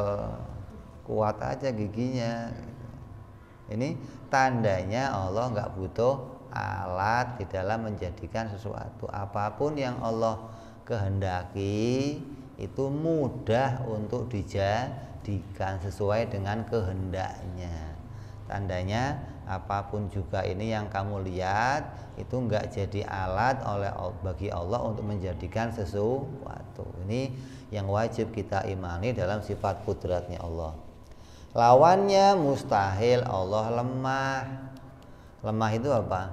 kuat aja giginya. Ini tandanya Allah nggak butuh alat di dalam menjadikan sesuatu. Apapun yang Allah kehendaki itu mudah untuk dijadikan sesuai dengan kehendaknya. Tandanya apapun juga ini yang kamu lihat itu enggak jadi alat bagi Allah untuk menjadikan sesuatu. Ini yang wajib kita imani dalam sifat kudratnya Allah. Lawannya mustahil, Allah lemah. Lemah itu apa?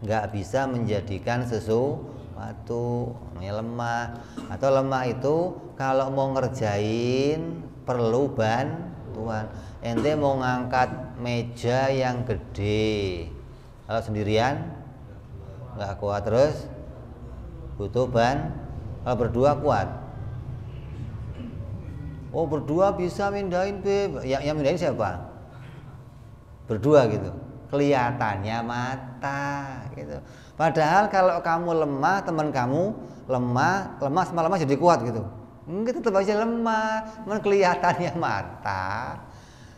Enggak bisa menjadikan sesuatu, namanya lemah. Atau lemah itu kalau mau ngerjain perlu bantuan. Ente mau ngangkat meja yang gede, kalau sendirian nggak kuat, terus butuh kalau berdua kuat. Oh berdua bisa mindahin, Beb. Yang mindahin siapa? Berdua gitu. kelihatannya mata gitu. Padahal kalau kamu lemah, teman kamu lemah lama-lama jadi kuat gitu. Enggak, tetap aja lemah, cuman kelihatannya mata.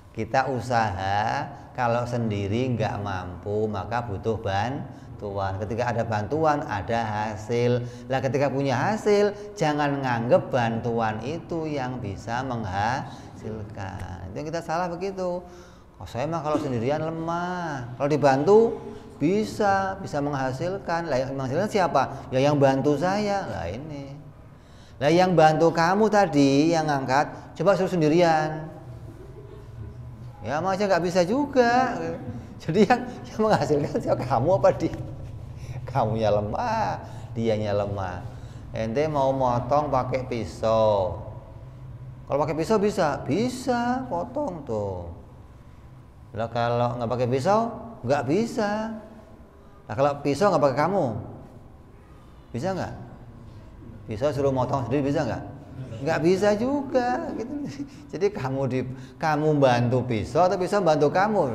Kita usaha, kalau sendiri nggak mampu maka butuh bantuan. Ketika ada bantuan ada hasil. Lah ketika punya hasil, jangan nganggep bantuan itu yang bisa menghasilkan. Itu yang kita salah begitu. Oh, saya mah kalau sendirian lemah, kalau dibantu bisa menghasilkan. Lah yang menghasilkan siapa? Ya yang bantu saya. Lah ini. Lah yang bantu kamu tadi yang ngangkat, coba suruh sendirian. Ya masa nggak bisa juga. Jadi yang menghasilkan siapa, kamu apa dia? Kamunya lemah, dianya lemah. Ente mau motong pakai pisau. Kalau pakai pisau bisa potong tuh. Lah kalau nggak pakai pisau nggak bisa. Nah kalau pisau nggak pakai kamu, bisa nggak? Pisau suruh motong sendiri bisa nggak? Nggak bisa juga. Gitu. Jadi kamu bantu pisau atau pisau bantu kamu?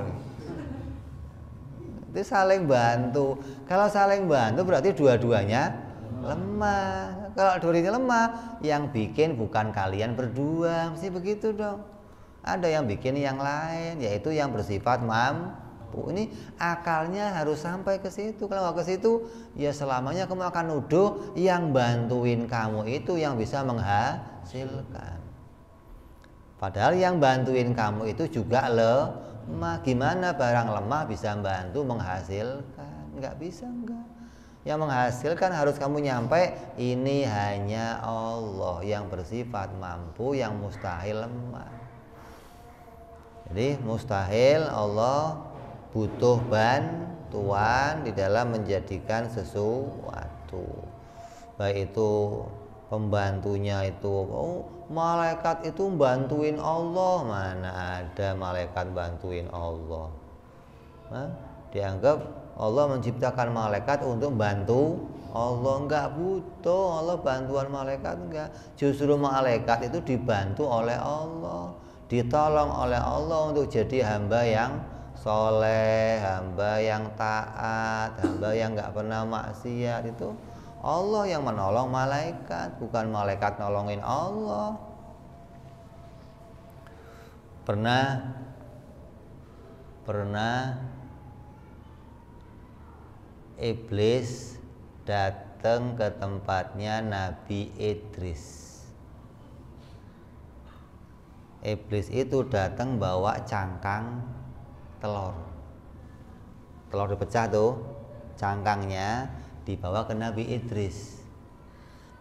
Itu saling bantu. Kalau saling bantu berarti dua-duanya lemah. Kalau dua-duanya lemah, yang bikin bukan kalian berdua, mesti begitu dong. Ada yang bikin yang lain, yaitu yang bersifat mampu. Ini akalnya harus sampai ke situ. Kalau nggak ke situ, ya selamanya kamu akan nuduh yang bantuin kamu itu yang bisa menghasilkan. Padahal yang bantuin kamu itu juga lemah. Gimana barang lemah bisa bantu menghasilkan? Nggak bisa, enggak. Yang menghasilkan harus kamu nyampe, ini hanya Allah yang bersifat mampu, yang mustahil lemah. Jadi mustahil Allah butuh bantuan di dalam menjadikan sesuatu. Baik itu pembantunya itu, malaikat itu bantuin Allah. Mana ada malaikat bantuin Allah? Dianggap Allah menciptakan malaikat untuk bantu Allah. Enggak butuh Allah bantuan malaikat, enggak. Justru malaikat itu dibantu oleh Allah, ditolong oleh Allah untuk jadi hamba yang soleh, hamba yang taat, hamba yang nggak pernah maksiat. Itu Allah yang menolong malaikat, bukan malaikat nolongin Allah. Pernah iblis datang ke tempatnya Nabi Idris. Iblis itu datang bawa cangkang telur dipecah tuh, cangkangnya dibawa ke Nabi Idris.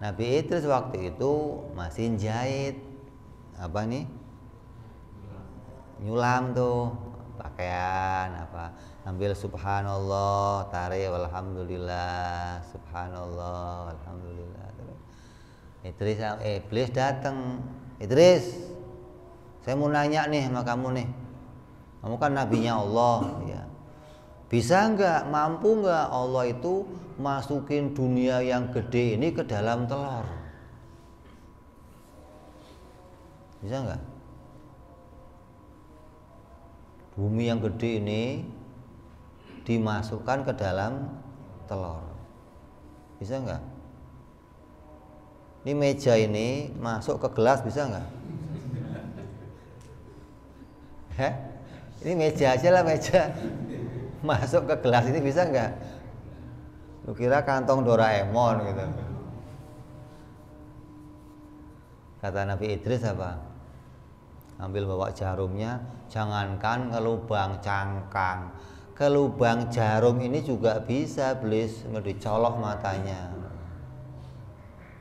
Nabi Idris waktu itu masih jahit nyulam tuh pakaian ambil subhanallah, tarik alhamdulillah, subhanallah alhamdulillah. Iblis datang. Idris, saya mau nanya nih sama kamu nih, kamu kan nabinya Allah ya. Bisa nggak, mampu nggak Allah itu masukin dunia yang gede ini ke dalam telur? Bisa nggak? Bumi yang gede ini dimasukkan ke dalam telur. Bisa nggak? Ini meja ini masuk ke gelas bisa nggak? Ini meja aja lah, meja masuk ke gelas ini bisa nggak? Lu kira kantong Doraemon gitu? Kata Nabi Idris apa? Ambil bawa jarumnya, jangankan ke lubang cangkang, ke lubang jarum ini juga bisa iblis dicolok matanya.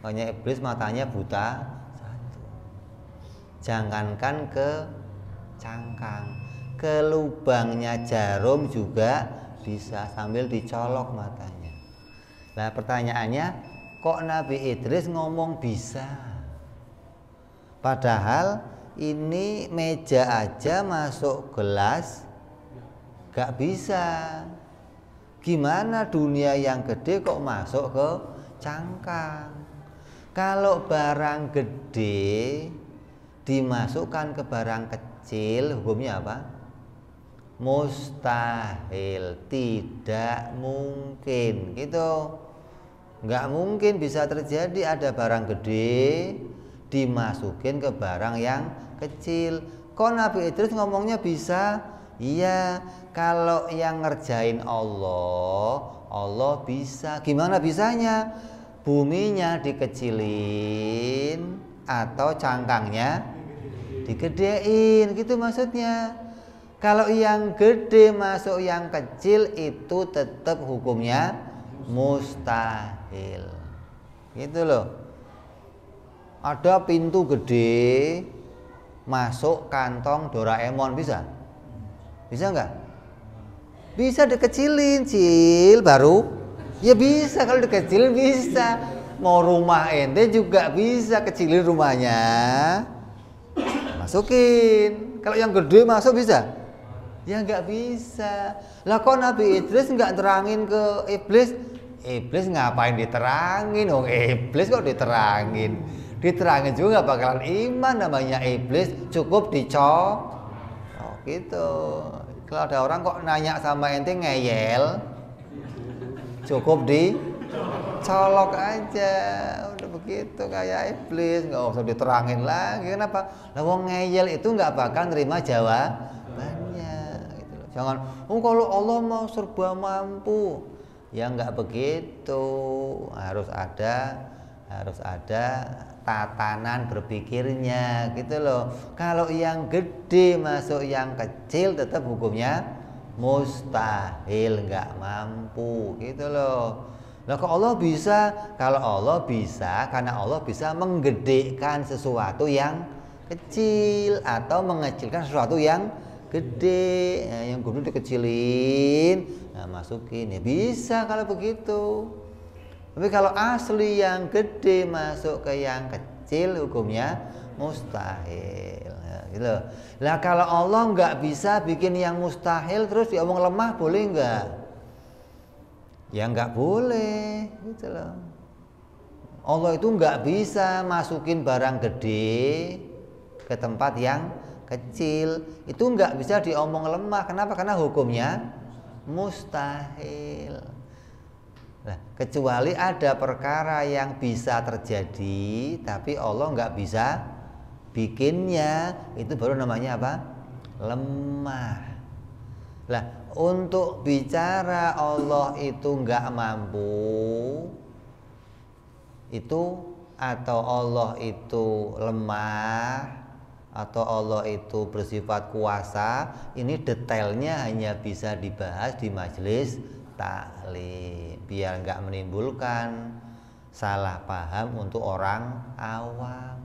Makanya iblis matanya buta satu. Jangankan ke cangkang, ke lubangnya jarum juga bisa sambil dicolok matanya. Nah pertanyaannya, kok Nabi Idris ngomong bisa? Padahal ini meja aja masuk gelas gak bisa. Gimana dunia yang gede kok masuk ke cangkang? Kalau barang gede dimasukkan ke barang kecil, hukumnya apa? mustahil, tidak mungkin gitu. Nggak mungkin bisa terjadi ada barang gede dimasukin ke barang yang kecil. Kok Nabi Idris ngomongnya bisa? Iya, kalau yang ngerjain Allah bisa. Gimana bisanya? Buminya dikecilin atau cangkangnya digedein, gitu maksudnya. Kalau yang gede masuk yang kecil itu tetap hukumnya mustahil. Gitu loh. Ada pintu gede masuk kantong Doraemon, bisa? Bisa nggak? Bisa dikecilin, Cil, baru? Ya bisa, kalau dikecilin bisa. Mau rumah ente juga bisa kecilin rumahnya, masukin. Kalau yang gede masuk bisa? Ya nggak bisa. Lah kok Nabi Idris nggak terangin ke iblis? Iblis ngapain diterangin? Oh, iblis kok diterangin? Diterangin juga bakalan iman, namanya iblis, cukup dicok. Oh gitu. Kalau ada orang kok nanya sama ente ngeyel, cukup dicolok aja. Udah begitu kayak iblis, nggak usah diterangin lagi. Kenapa? Lah wong ngeyel itu nggak bakal nerima jawabannya. Gitu loh. Jangan, oh kalau Allah mau serba mampu. Ya nggak begitu. Harus ada tatanan berpikirnya, gitu loh. Kalau yang gede masuk yang kecil tetap hukumnya mustahil, nggak mampu, gitu loh. Lah kok Allah bisa? Kalau Allah bisa karena Allah bisa menggedekan sesuatu yang kecil atau mengecilkan sesuatu yang gede. Nah, yang gede dikecilin, nah masukin, ya bisa kalau begitu. Tapi kalau asli yang gede masuk ke yang kecil hukumnya mustahil. Ya, gitu. Lah kalau Allah nggak bisa bikin yang mustahil terus diomong lemah, boleh nggak? Ya nggak boleh, gitu loh. Allah itu nggak bisa masukin barang gede ke tempat yang kecil. Itu nggak bisa diomong lemah. Kenapa? Karena hukumnya mustahil. Nah, kecuali ada perkara yang bisa terjadi tapi Allah nggak bisa bikinnya, itu baru namanya apa? Lemah. Lah, untuk bicara Allah itu nggak mampu itu, atau Allah itu lemah, atau Allah itu bersifat kuasa, ini detailnya hanya bisa dibahas di majelis taklim, biar nggak menimbulkan salah paham untuk orang awam.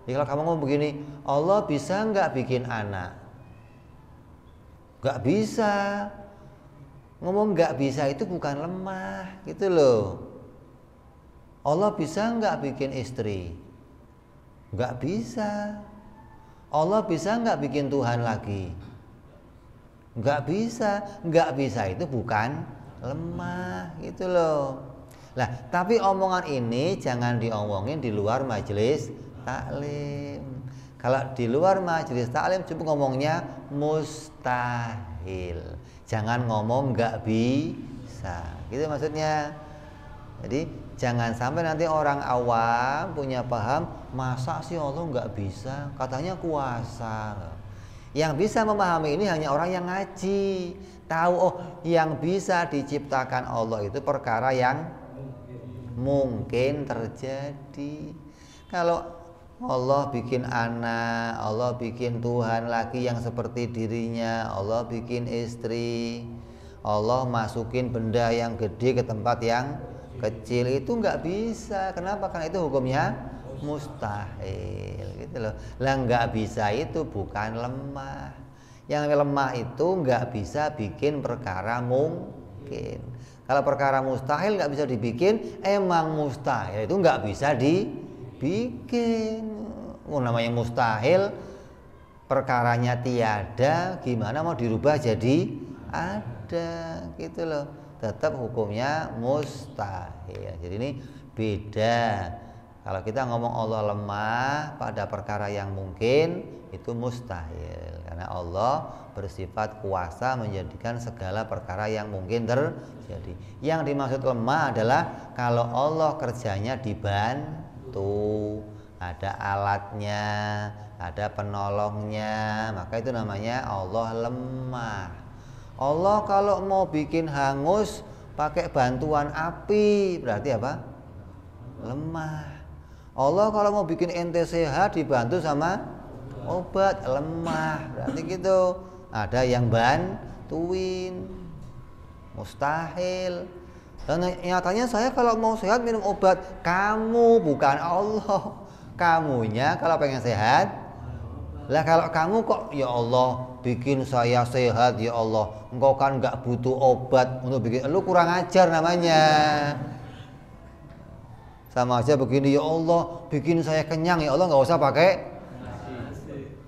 Jadi kalau kamu ngomong begini, Allah bisa nggak bikin anak? Nggak bisa. Ngomong nggak bisa itu bukan lemah, gitu loh. Allah bisa nggak bikin istri? Nggak bisa. Allah bisa nggak bikin Tuhan lagi? Nggak bisa. Nggak bisa itu bukan lemah, gitu loh. Lah, tapi omongan ini jangan diomongin di luar majelis taklim. Kalau di luar majelis taklim coba ngomongnya mustahil. Jangan ngomong nggak bisa. Gitu maksudnya. Jadi jangan sampai nanti orang awam punya paham, masa sih Allah nggak bisa? Katanya kuasa. Yang bisa memahami ini hanya orang yang ngaji, tahu oh yang bisa diciptakan Allah itu perkara yang mungkin terjadi. Kalau Allah bikin anak, Allah bikin Tuhan lagi yang seperti dirinya, Allah bikin istri, Allah masukin benda yang gede ke tempat yang kecil, itu nggak bisa. Kenapa? Karena itu hukumnya mustahil, gitu loh. Lah nggak bisa itu bukan lemah. Yang lemah itu nggak bisa bikin perkara mungkin. Kalau perkara mustahil nggak bisa dibikin, emang mustahil itu nggak bisa dibikin. Namanya mustahil, perkaranya tiada, gimana mau dirubah jadi ada, gitu loh. Tetap hukumnya mustahil. Jadi ini beda Kalau kita ngomong Allah lemah pada perkara yang mungkin, itu mustahil. Karena Allah bersifat kuasa menjadikan segala perkara yang mungkin terjadi. Yang dimaksud lemah adalah kalau Allah kerjanya dibantu, ada alatnya, ada penolongnya, maka itu namanya Allah lemah. Allah kalau mau bikin hangus pakai bantuan api, berarti apa? Lemah. Allah kalau mau bikin ente sehat dibantu sama obat, lemah. Berarti gitu. Ada yang bantuin. Mustahil. Dan nyatanya saya kalau mau sehat minum obat. Kamu, bukan Allah. Kamunya kalau pengen sehat. Lah kalau kamu kok, ya Allah bikin saya sehat, ya Allah. Engkau kan gak butuh obat untuk bikin. Lu kurang ajar namanya. Sama aja begini, ya Allah bikin saya kenyang, ya Allah nggak usah pakai.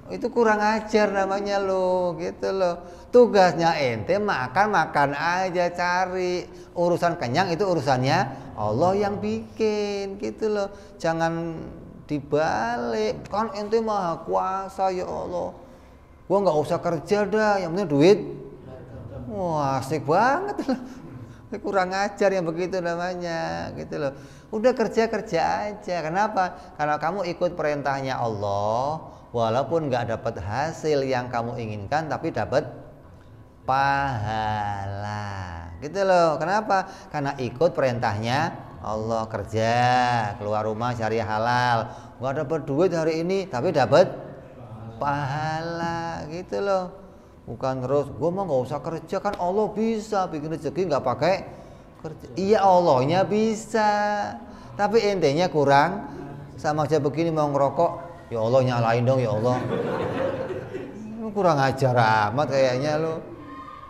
Itu kurang ajar namanya lo, gitu loh. Tugasnya ente makan aja, cari. Urusan kenyang itu urusannya Allah yang bikin, gitu loh. Jangan dibalik, kan ente maha kuasa, ya Allah. Gua nggak usah kerja dah, yang penting duit. Wah, asik banget loh. Kurang ajar yang begitu namanya, gitu loh. Udah kerja aja. Kenapa? Karena kamu ikut perintahnya Allah, walaupun nggak dapat hasil yang kamu inginkan, tapi dapat pahala. Gitu loh. Kenapa? Karena ikut perintahnya Allah, kerja, keluar rumah cari halal. Nggak dapat duit hari ini, tapi dapat pahala. Gitu loh. Bukan terus, gue mah nggak usah kerja, kan Allah bisa bikin rezeki nggak pakai kerja. Iya, Allahnya bisa, tapi intinya kurang. Sama aja begini mau ngerokok, ya Allah nyalain dong, ya Allah. Lu kurang ajar amat kayaknya lu.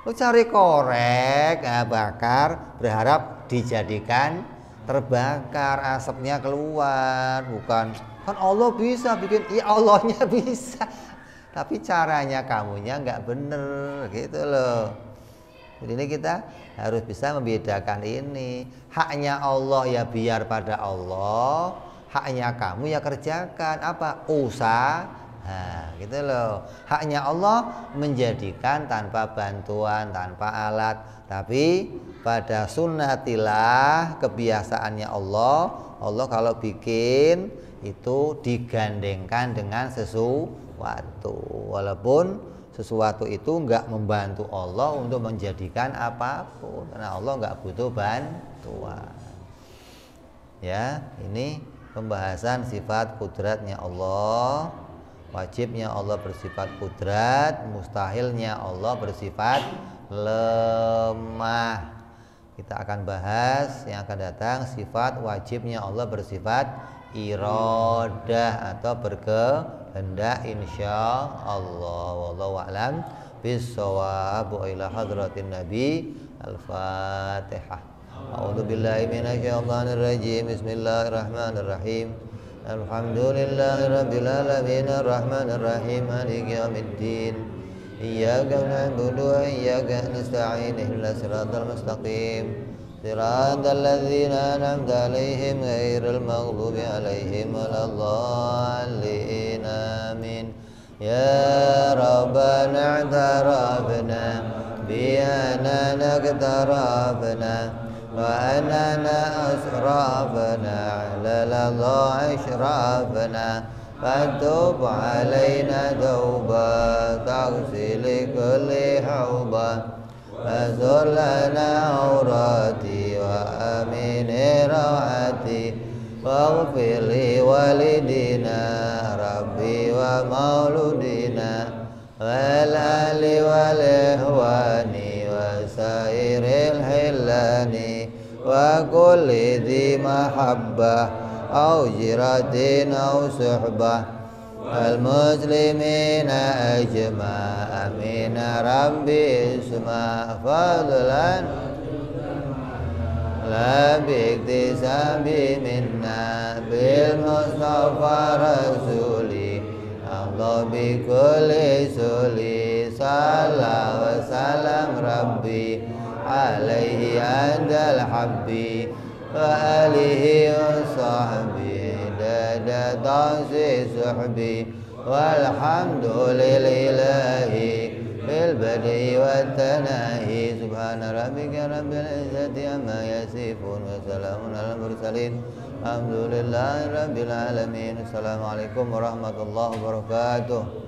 Lu cari korek, bakar, berharap dijadikan terbakar, asapnya keluar. Bukan, kan Allah bisa bikin, iya Allahnya bisa, tapi caranya kamunya nggak bener, gitu loh. Jadi ini kita harus bisa membedakan ini. Haknya Allah ya biar pada Allah, haknya kamu ya kerjakan apa? Usaha, gitu loh. Haknya Allah menjadikan tanpa bantuan, tanpa alat. Tapi pada sunnatilah, kebiasaannya Allah kalau bikin itu digandengkan dengan sesuatu, walaupun sesuatu itu enggak membantu Allah untuk menjadikan apapun, karena Allah enggak butuh bantuan. Ya, ini pembahasan sifat kudratnya Allah. Wajibnya Allah bersifat kudrat, mustahilnya Allah bersifat lemah. Kita akan bahas yang akan datang sifat wajibnya Allah bersifat iradah atau berkehendak, insyaallah. Wallahu a'lam bissawab. Wa ila hadratin nabi. Al-Fatihah. A'udzu billahi minasyaitonir rajim. Bismillahirrahmanirrahim. Alhamdulillahirabbil alamin arrahmanir rahim maliki yaumiddin. Iyyaka na'budu wa iyyaka nasta'in ihdinas siratal mustaqim. Siratal ladzina an'amta 'alaihim ghairil maghdubi 'alaihim waladdallin. Amin. Ya Rabbana i'tarafna bi annana iqtarafna wa annana asrafna 'ala ashrafna fatub 'alaina tauba taghsil kulli hauba فزر لنا عوراتي وأمن روعتي واغفر لوالدينا ربي ومولودنا والآل والإخوان وسائر الحلان وكل ذي محبة أو جرة أو صحبة المسلمين أجمع آمين ربي اسمع فضلا لا باكتساب منا بالمصطفى رسولي الله بكل سولي صلى وسلم ربي عليه عند الحبي وآله وصحبه عدد صحبي والحمد لله في البدء والتناهي سبحان ربك رب العزة عما يصفون وسلام على المرسلين الحمد لله رب العالمين. Assalamualaikum warahmatullahi wabarakatuh.